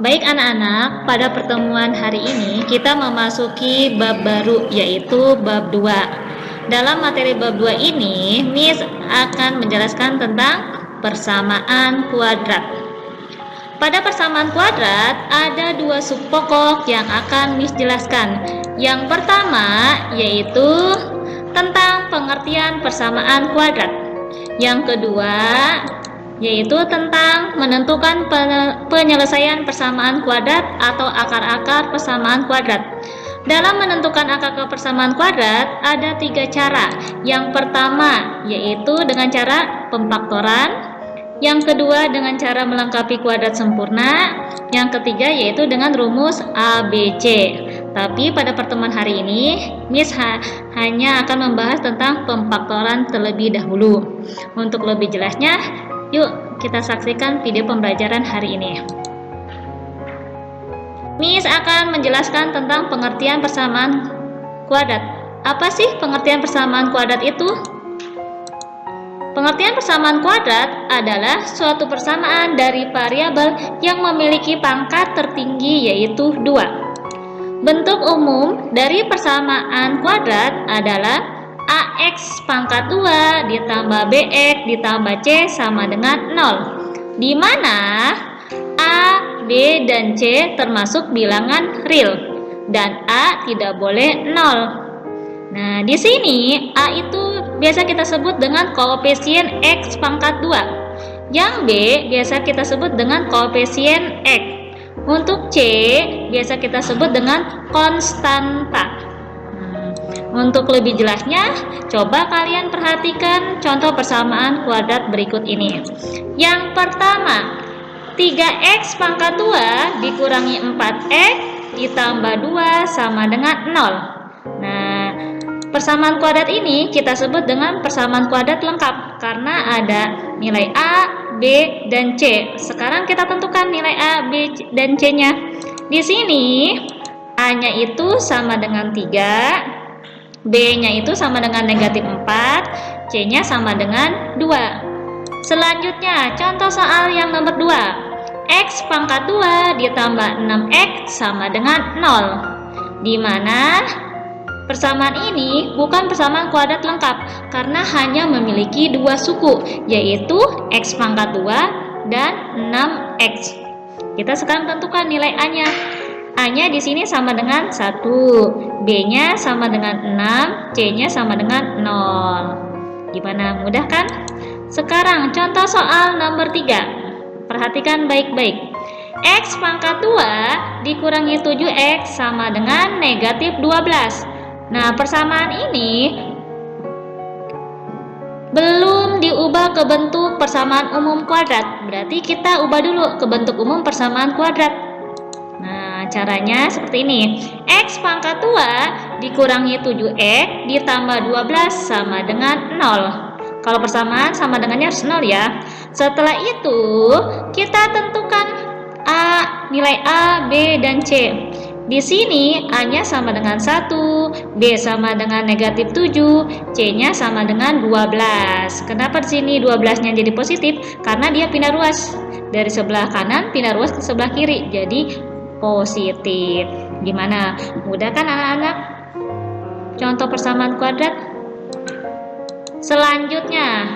Baik anak-anak, pada pertemuan hari ini kita memasuki bab baru, yaitu bab 2. Dalam materi bab 2 ini, Miss akan menjelaskan tentang persamaan kuadrat. Pada persamaan kuadrat, ada dua sub pokok yang akan Miss jelaskan. Yang pertama, yaitu tentang pengertian persamaan kuadrat. Yang kedua, yaitu tentang menentukan penyelesaian persamaan kuadrat atau akar-akar persamaan kuadrat. Dalam menentukan akar persamaan kuadrat ada 3 cara. Yang pertama yaitu dengan cara pemfaktoran, yang kedua dengan cara melengkapi kuadrat sempurna, yang ketiga yaitu dengan rumus ABC. Tapi pada pertemuan hari ini Miss hanya akan membahas tentang pemfaktoran terlebih dahulu. Untuk lebih jelasnya, yuk kita saksikan video pembelajaran hari ini. Miss akan menjelaskan tentang pengertian persamaan kuadrat. Apa sih pengertian persamaan kuadrat itu? Pengertian persamaan kuadrat adalah suatu persamaan dari variabel yang memiliki pangkat tertinggi yaitu 2. Bentuk umum dari persamaan kuadrat adalah AX pangkat 2 ditambah BX ditambah C sama dengan 0, di mana A, B, dan C termasuk bilangan real dan A tidak boleh 0. Nah, di sini A itu biasa kita sebut dengan koefisien X pangkat 2. Yang B biasa kita sebut dengan koefisien X. Untuk C biasa kita sebut dengan konstanta. Untuk lebih jelasnya, coba kalian perhatikan contoh persamaan kuadrat berikut ini. Yang pertama, 3x pangkat 2 dikurangi 4x ditambah 2 sama dengan 0. Nah, persamaan kuadrat ini kita sebut dengan persamaan kuadrat lengkap karena ada nilai A, B, dan C. Sekarang kita tentukan nilai A, B, dan C-nya. Di sini A-nya itu sama dengan 3, B-nya itu sama dengan negatif 4, C-nya sama dengan 2. Selanjutnya, contoh soal yang nomor 2. X pangkat 2 ditambah 6X sama dengan 0. Di mana persamaan ini bukan persamaan kuadrat lengkap karena hanya memiliki 2 suku, yaitu X pangkat 2 dan 6X. Kita sekarang tentukan nilai A-nya. A-nya di sini sama dengan 1, B-nya sama dengan 6, C-nya sama dengan 0. Gimana, mudah kan? Sekarang contoh soal nomor 3. Perhatikan baik-baik. X pangkat 2 dikurangi 7X sama dengan negatif 12. Nah, persamaan ini belum diubah ke bentuk persamaan umum kuadrat. Berarti kita ubah dulu ke bentuk umum persamaan kuadrat. Nah, caranya seperti ini. X pangkat 2 dikurangi 7X ditambah 12 sama dengan 0. Kalau persamaan sama dengannya harus 0 ya. Setelah itu, kita tentukan A, nilai A, B, dan C. Di sini A-nya sama dengan 1, B sama dengan negatif 7, C-nya sama dengan 12. Kenapa di sini 12-nya jadi positif? Karena dia pindah ruas. Dari sebelah kanan pindah ruas ke sebelah kiri. Jadi positif. Gimana? Mudah kan anak-anak? Contoh persamaan kuadrat. Selanjutnya,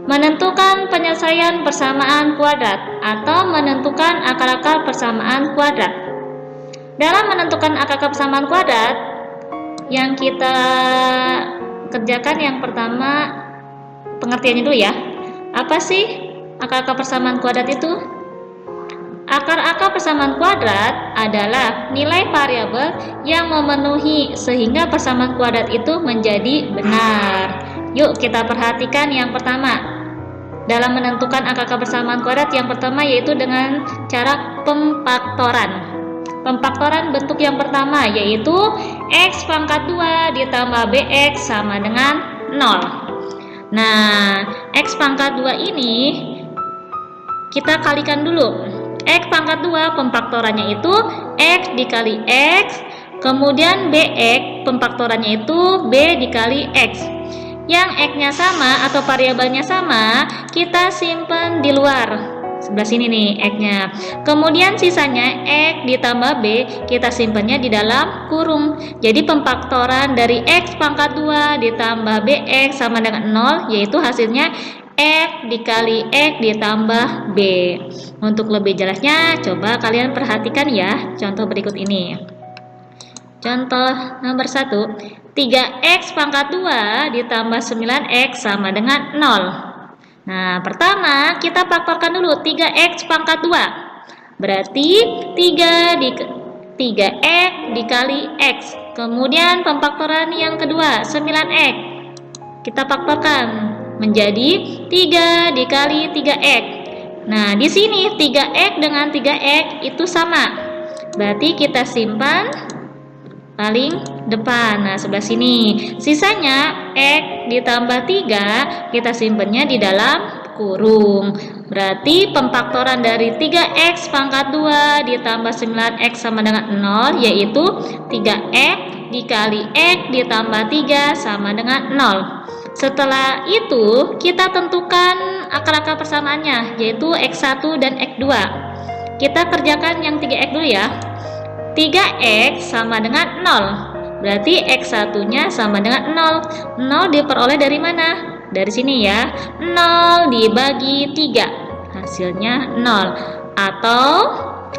menentukan penyelesaian persamaan kuadrat atau menentukan akar-akar persamaan kuadrat. Dalam menentukan akar-akar persamaan kuadrat, yang kita kerjakan yang pertama pengertiannya dulu ya. Apa sih akar-akar persamaan kuadrat itu? Akar-akar persamaan kuadrat adalah nilai variabel yang memenuhi sehingga persamaan kuadrat itu menjadi benar. Yuk kita perhatikan yang pertama. Dalam menentukan akar-akar persamaan kuadrat yang pertama yaitu dengan cara pemfaktoran. Pemfaktoran bentuk yang pertama yaitu X pangkat 2 ditambah BX sama dengan 0. Nah, X pangkat 2 ini kita kalikan dulu. X pangkat 2 pemfaktorannya itu X dikali X, kemudian BX pemfaktorannya itu B dikali X. Yang X-nya sama atau variabelnya sama, kita simpan di luar. sebelah sini nih X-nya. Kemudian sisanya X ditambah B, kita simpannya di dalam kurung. Jadi pemfaktoran dari X pangkat 2 ditambah BX sama dengan 0, yaitu hasilnya X dikali X ditambah B. Untuk lebih jelasnya, coba kalian perhatikan ya contoh berikut ini. Contoh nomor 1, 3X pangkat 2 ditambah 9X sama dengan 0. Nah, pertama kita faktorkan dulu 3X pangkat 2. Berarti 3X dikali X. Kemudian pemfaktoran yang kedua, 9X. Kita faktorkan menjadi 3 dikali 3X. Nah, di sini 3X dengan 3X itu sama. Berarti kita simpan paling depan. Nah, sebelah sini. Sisanya X ditambah 3, kita simpannya di dalam kurung. Berarti pemfaktoran dari 3X pangkat 2 ditambah 9X sama dengan 0, yaitu 3X dikali X ditambah 3 sama dengan 0. Setelah itu, kita tentukan akar-akar persamaannya, yaitu X1 dan X2. Kita kerjakan yang 3X dulu ya. 3X sama dengan 0. Berarti X1-nya sama dengan 0. 0 diperoleh dari mana? Dari sini ya. 0 dibagi 3. Hasilnya 0. Atau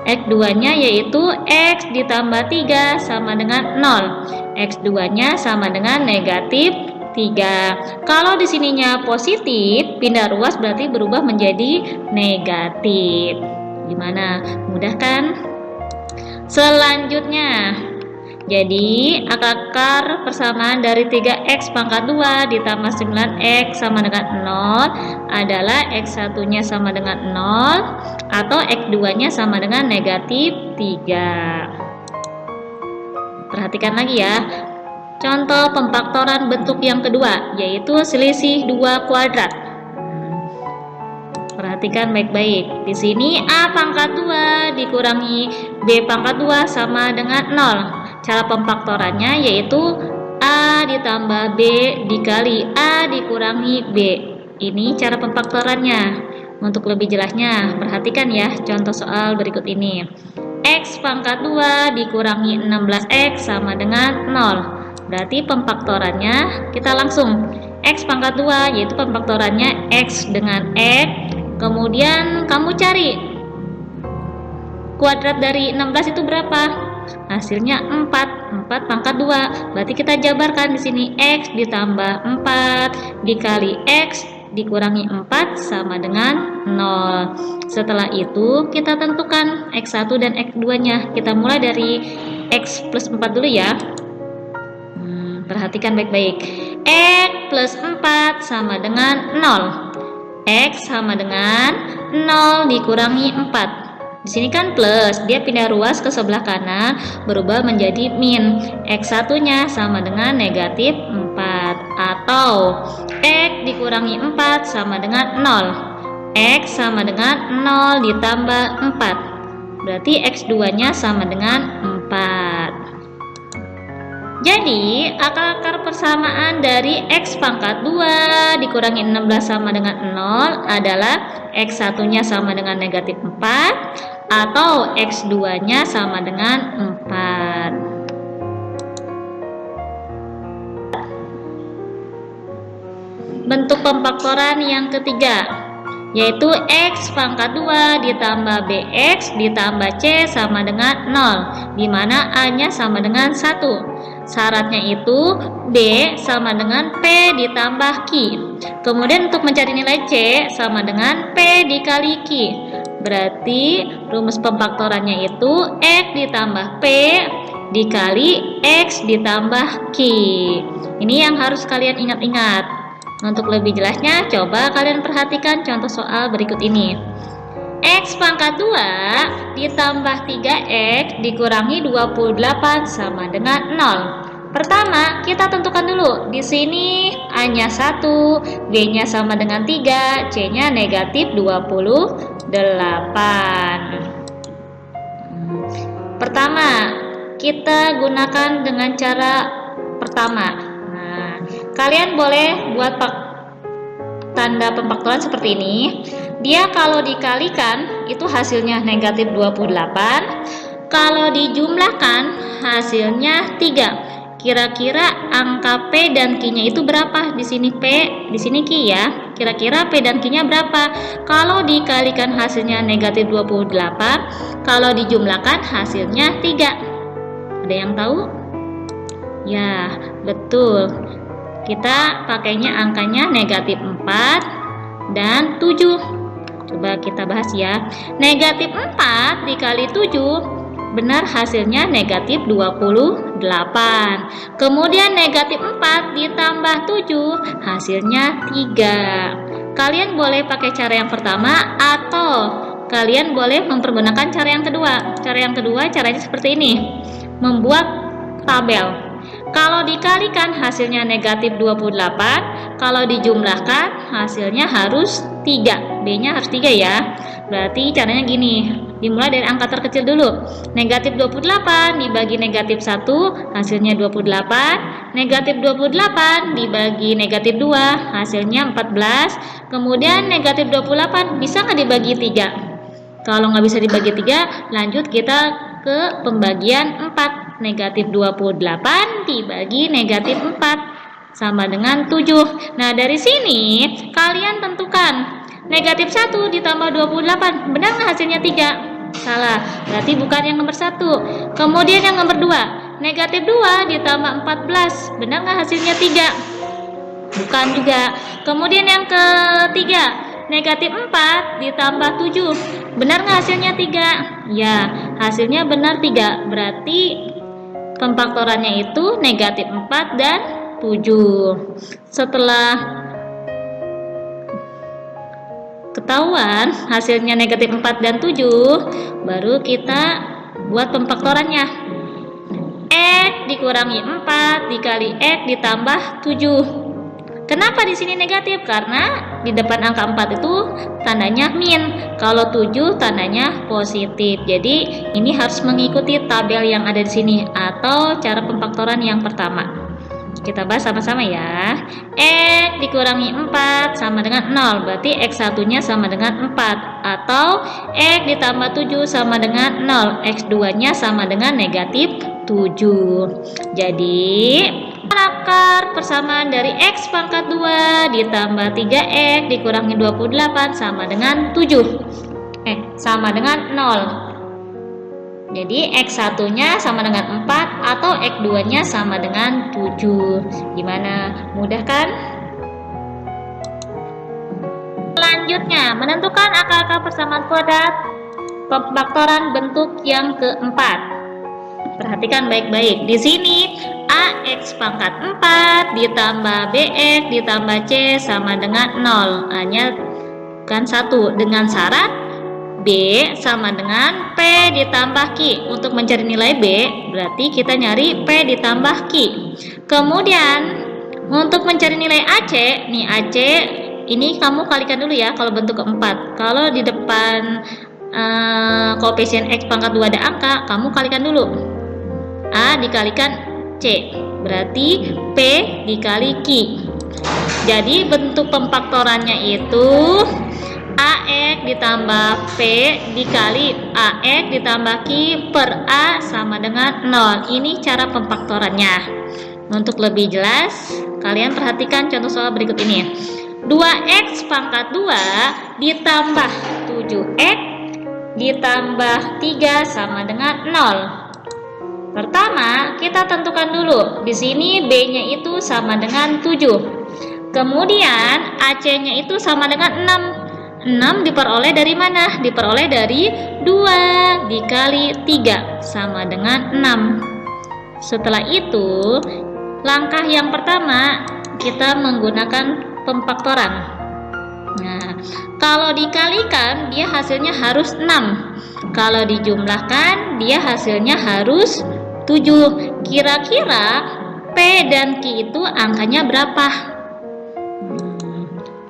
X2-nya yaitu X ditambah 3 sama dengan 0. X2-nya sama dengan negatif 3. Kalau di sininya positif, pindah ruas berarti berubah menjadi negatif. Gimana? Mudah kan? Selanjutnya, jadi akar persamaan dari 3X pangkat 2 ditambah 9X sama dengan 0 adalah X1-nya sama dengan 0 atau X2-nya sama dengan negatif 3. Perhatikan lagi ya. Contoh pemfaktoran bentuk yang kedua, yaitu selisih 2 kuadrat. Perhatikan baik-baik. Di sini A pangkat 2 dikurangi B pangkat 2 sama dengan 0. Cara pemfaktorannya yaitu A ditambah B dikali A dikurangi B. Ini cara pemfaktorannya. Untuk lebih jelasnya, perhatikan ya contoh soal berikut ini. X pangkat 2 dikurangi 16X sama dengan 0. Berarti pemfaktorannya kita langsung X pangkat 2, yaitu pemfaktorannya X dengan X. Kemudian kamu cari kuadrat dari 16 itu berapa? Hasilnya 4 pangkat 2. Berarti kita jabarkan di sini X ditambah 4 dikali X dikurangi 4 sama dengan 0. Setelah itu kita tentukan X1 dan X2-nya. Kita mulai dari X plus 4 dulu ya. Perhatikan baik-baik. X plus 4 sama dengan 0. X sama dengan 0 dikurangi 4. Di sini kan plus, dia pindah ruas ke sebelah kanan, berubah menjadi min. X1-nya sama dengan negatif 4. Atau X dikurangi 4 sama dengan 0. X sama dengan 0 ditambah 4. Berarti X2-nya sama dengan 4. Jadi, akar persamaan dari X pangkat 2 dikurangi 16 sama dengan 0 adalah X1-nya sama dengan negatif 4 atau X2-nya sama dengan 4. Bentuk pemfaktoran yang ketiga, yaitu X pangkat 2 ditambah BX ditambah C sama dengan 0, di mana A-nya sama dengan 1. Syaratnya itu B sama dengan P ditambah Q. Kemudian untuk mencari nilai C sama dengan P dikali Q. Berarti rumus pemfaktorannya itu X ditambah P dikali X ditambah Q. Ini yang harus kalian ingat-ingat. Untuk lebih jelasnya, coba kalian perhatikan contoh soal berikut ini. X pangkat 2 ditambah 3X dikurangi 28 sama dengan 0. Pertama, kita tentukan dulu. Di sini A-nya 1, B-nya sama dengan 3, C-nya negatif 28. Pertama, kita gunakan dengan cara pertama. Kalian boleh buat tanda pemfaktoran seperti ini. Dia kalau dikalikan itu hasilnya negatif 28. Kalau dijumlahkan hasilnya 3. Kira-kira angka P dan Q-nya itu berapa? Di sini P, di sini Q ya. Kira-kira P dan Q-nya berapa? Kalau dikalikan hasilnya negatif 28, kalau dijumlahkan hasilnya 3. Ada yang tahu? Ya, betul. Kita pakainya angkanya negatif 4 dan 7. Coba kita bahas ya. Negatif 4 dikali 7, benar hasilnya negatif 28. Kemudian negatif 4 ditambah 7, hasilnya 3. Kalian boleh pakai cara yang pertama atau kalian boleh mempergunakan cara yang kedua. Cara yang kedua caranya seperti ini. Membuat tabel. Kalau dikalikan hasilnya negatif 28, kalau dijumlahkan hasilnya harus 3. B-nya harus 3 ya. Berarti caranya gini, dimulai dari angka terkecil dulu. Negatif 28 dibagi negatif 1, hasilnya 28. Negatif 28 dibagi negatif 2, hasilnya 14. Kemudian negatif 28 bisa nggak dibagi 3? Kalau nggak bisa dibagi 3, lanjut kita ke pembagian 4. Negatif 28 dibagi negatif 4 sama dengan 7. Nah, dari sini kalian tentukan negatif 1 ditambah 28, benar nggak hasilnya 3? Salah, berarti bukan yang nomor 1. Kemudian yang nomor 2, negatif 2 ditambah 14, benar nggak hasilnya 3? Bukan juga. Kemudian yang ketiga, negatif 4 ditambah 7, benar nggak hasilnya 3? Ya, hasilnya benar 3. Berarti pemfaktorannya itu negatif 4 dan 7. Setelah ketahuan hasilnya negatif 4 dan 7, baru kita buat pemfaktorannya. X dikurangi 4 dikali X ditambah 7. Kenapa di sini negatif? Karena di depan angka 4 itu tandanya min. Kalau 7 tandanya positif. Jadi ini harus mengikuti tabel yang ada di sini atau cara pemfaktoran yang pertama. Kita bahas sama-sama ya. X dikurangi 4 sama dengan 0. Berarti X1-nya sama dengan 4. Atau X ditambah 7 sama dengan 0. X2-nya sama dengan negatif 7. Jadi akar persamaan dari X pangkat 2 ditambah 3X dikurangi 28 sama dengan 7. Sama dengan 0. Jadi X1-nya sama dengan 4 atau X2-nya sama dengan 7. Gimana? Mudah kan? Selanjutnya, menentukan akar persamaan kuadrat pemfaktoran bentuk yang keempat. Perhatikan baik-baik. Di sini AX pangkat 4 ditambah BX ditambah C sama dengan 0. Hanya kan 1 dengan syarat B sama dengan P ditambah Q. Untuk mencari nilai B, berarti kita nyari P ditambah Q. Kemudian untuk mencari nilai AC, nih AC ini kamu kalikan dulu ya kalau bentuk keempat. Kalau di depan koefisien X pangkat 2 ada angka, kamu kalikan dulu. A dikalikan C, berarti P dikali Q. Jadi bentuk pemfaktorannya itu AX ditambah P dikali AX ditambah Q per A sama dengan 0. Ini cara pemfaktorannya. Untuk lebih jelas, kalian perhatikan contoh soal berikut ini. 2X pangkat 2 ditambah 7X ditambah 3 sama dengan 0. Pertama, kita tentukan dulu. Di sini B-nya itu sama dengan 7. Kemudian AC-nya itu sama dengan 6. 6 diperoleh dari mana? Diperoleh dari 2 dikali 3 sama dengan 6. Setelah itu, langkah yang pertama kita menggunakan pemfaktoran. Nah, kalau dikalikan dia hasilnya harus 6. Kalau dijumlahkan dia hasilnya harus 7. Kira-kira P dan Q itu angkanya berapa?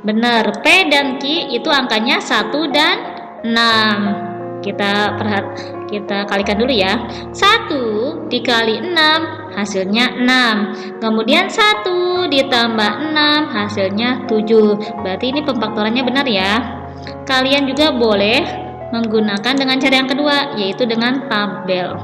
Benar, P dan Q itu angkanya 1 dan 6. Kita kalikan dulu ya. 1 dikali 6 hasilnya 6. Kemudian 1 ditambah 6 hasilnya 7. Berarti ini pemfaktorannya benar ya. Kalian juga boleh menggunakan dengan cara yang kedua, yaitu dengan tabel.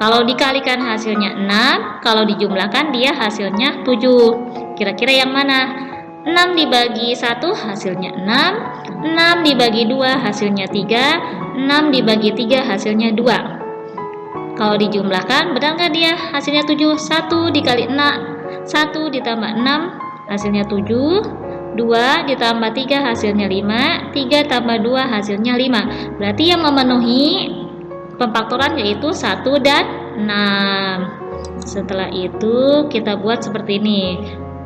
Kalau dikalikan hasilnya 6, kalau dijumlahkan dia hasilnya 7. Kira-kira yang mana? 6 dibagi 1 hasilnya 6, 6 dibagi 2 hasilnya 3, 6 dibagi 3 hasilnya 2. Kalau dijumlahkan, benar nggak dia hasilnya 7? 1 dikali 6, 1 ditambah 6 hasilnya 7, 2 ditambah 3 hasilnya 5, 3 tambah 2 hasilnya 5. Berarti yang memenuhi pemfaktoran yaitu 1 dan 6. Setelah itu kita buat seperti ini.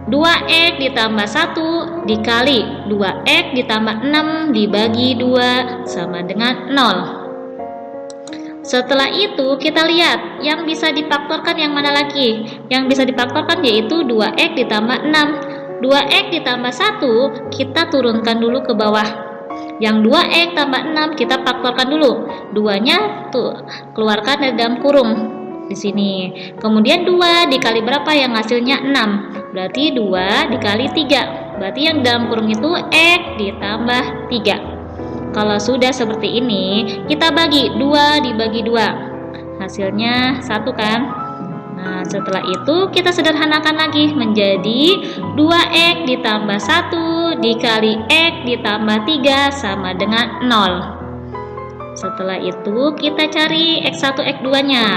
2x ditambah 1 dikali 2x ditambah 6 dibagi 2 sama dengan 0. Setelah itu kita lihat yang bisa difaktorkan yang mana lagi. Yang bisa difaktorkan yaitu 2x ditambah 6. 2x ditambah 1 kita turunkan dulu ke bawah. Yang 2x tambah 6 kita faktorkan dulu. 2-nya tuh keluarkan dari dalam kurung di sini. Kemudian 2 dikali berapa yang hasilnya 6? Berarti 2 dikali 3. Berarti yang dalam kurung itu x ditambah 3. Kalau sudah seperti ini, kita bagi 2 dibagi 2. Hasilnya 1 kan? Nah, setelah itu kita sederhanakan lagi menjadi 2x ditambah 1 dikali x ditambah 3 sama dengan 0. Setelah itu kita cari x1 x2 nya.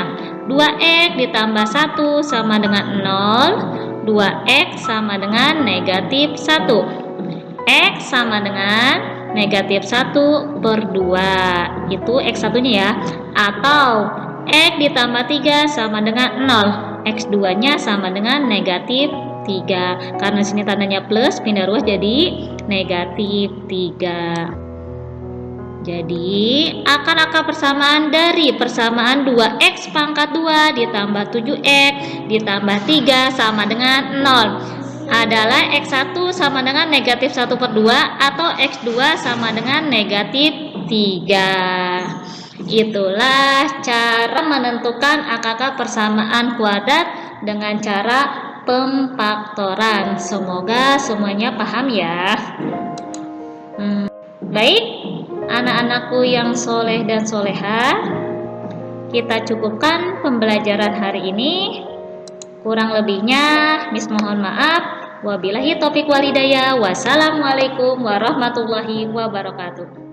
2x ditambah 1 sama dengan 0, 2x sama dengan negatif 1. X sama dengan negatif 1 per 2. Itu x1 nya ya. Atau x ditambah 3 sama dengan 0, x2 nya sama dengan negatif 3. Karena sini tandanya plus, pindah ruas jadi negatif 3. Jadi akar-akar persamaan dari persamaan 2x pangkat 2 ditambah 7x ditambah 3 sama dengan 0 adalah x1 sama dengan negatif 1 per 2 atau x2 sama dengan negatif 3. Itulah cara menentukan akar persamaan kuadrat dengan cara pemfaktoran. Semoga semuanya paham ya. Baik, anak-anakku yang soleh dan soleha, kita cukupkan pembelajaran hari ini. Kurang lebihnya Miss mohon maaf. Wabillahi taufiq walhidayah. Wassalamualaikum warahmatullahi wabarakatuh.